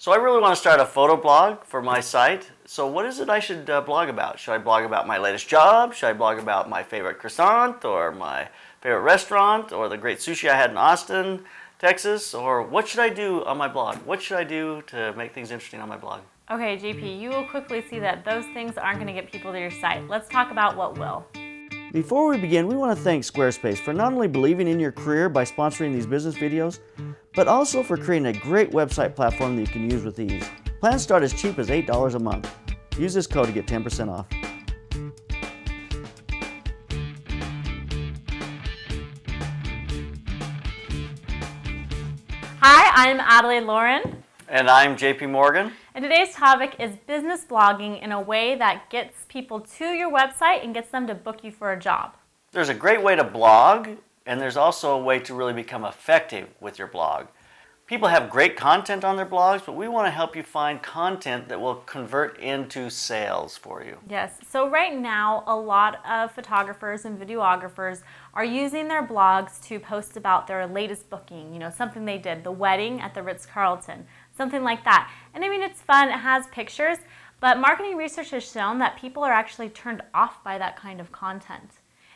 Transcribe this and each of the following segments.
So I really want to start a photo blog for my site. So what is it I should blog about? Should I blog about my latest job? Should I blog about my favorite croissant or my favorite restaurant or the great sushi I had in Austin, Texas? Or what should I do on my blog? What should I do to make things interesting on my blog? Okay, JP, you will quickly see that those things aren't going to get people to your site. Let's talk about what will. Before we begin, we want to thank Squarespace for not only believing in your career by sponsoring these business videos, but also for creating a great website platform that you can use with ease. Plans start as cheap as $8 a month. Use this code to get 10% off. Hi, I'm Adelaide Lauren. And I'm JP Morgan. And today's topic is business blogging in a way that gets people to your website and gets them to book you for a job. There's a great way to blog, and there's also a way to really become effective with your blog. People have great content on their blogs, but we want to help you find content that will convert into sales for you. Yes, so right now a lot of photographers and videographers are using their blogs to post about their latest booking, something they did, the wedding at the Ritz-Carlton, something like that. And I mean, it's fun, it has pictures, but marketing research has shown that people are actually turned off by that kind of content.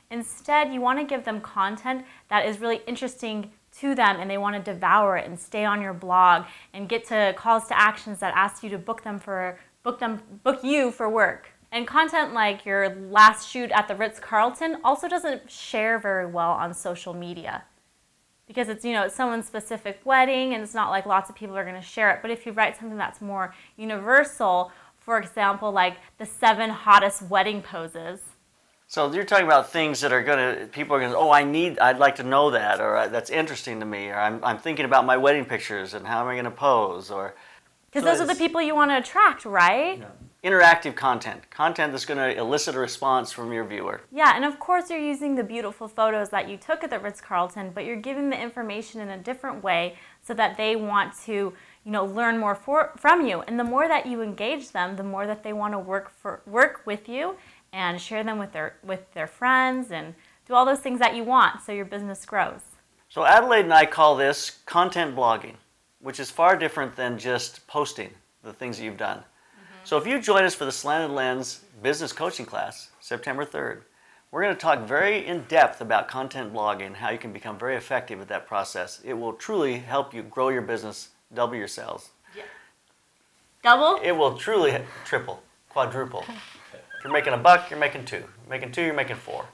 Instead, you want to give them content that is really interesting to them and they want to devour it and stay on your blog and get to calls to actions that ask you to book you for work. And content like your last shoot at the Ritz-Carlton also doesn't share very well on social media because it's it's someone's specific wedding and it's not like lots of people are going to share it. But if you write something that's more universal, for example, like the 7 hottest wedding poses. So you're talking about things that people are going to, I'd like to know that, or that's interesting to me, or I'm thinking about my wedding pictures and how am I going to pose, or... Because those are the people you want to attract, right? Yeah. Interactive content that's going to elicit a response from your viewer. Yeah, and of course you're using the beautiful photos that you took at the Ritz-Carlton, but you're giving the information in a different way so that they want to, learn more from you. And the more that you engage them, the more that they want to work with you and share them with their friends and do all those things that you want so your business grows. So Adelaide and I call this content blogging, which is far different than just posting the things that you've done. So if you join us for the Slanted Lens Business Coaching Class, September 3rd, we're going to talk very in depth about content blogging and how you can become very effective at that process. It will truly help you grow your business, double your sales. Yeah. Double? It will truly triple, quadruple. If you're making $1, you're making 2. You're making 2, you're making 4.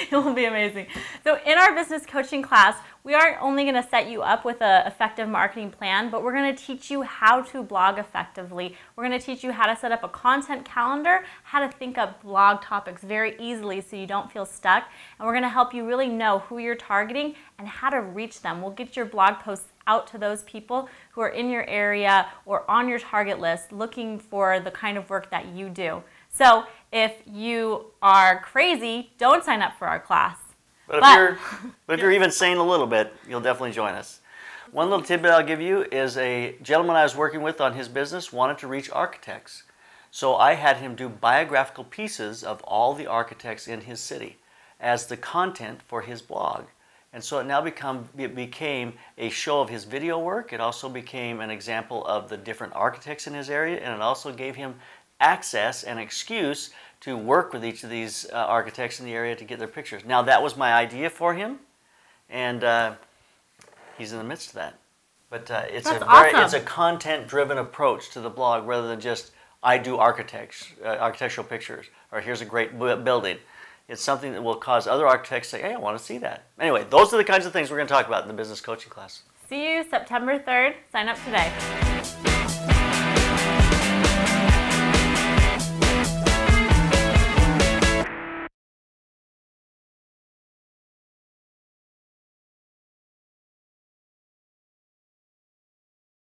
It will be amazing. So in our business coaching class, we aren't only going to set you up with an effective marketing plan, but we're going to teach you how to blog effectively. We're going to teach you how to set up a content calendar, how to think up blog topics very easily so you don't feel stuck, and we're going to help you really know who you're targeting and how to reach them. We'll get your blog posts out to those people who are in your area or on your target list looking for the kind of work that you do. So if you are crazy, don't sign up for our class. But if you're even sane a little bit, you'll definitely join us. One little tidbit I'll give you is a gentleman I was working with on his business wanted to reach architects. So I had him do biographical pieces of all the architects in his city as the content for his blog. And so it became a show of his video work. It also became an example of the different architects in his area, and it also gave him access and excuse to work with each of these architects in the area to get their pictures. Now that was my idea for him, and he's in the midst of that. But it's a content-driven approach to the blog rather than just I do architectural pictures or here's a great building. It's something that will cause other architects to say, hey, I want to see that. Anyway, those are the kinds of things we're going to talk about in the business coaching class. See you September 3rd. Sign up today.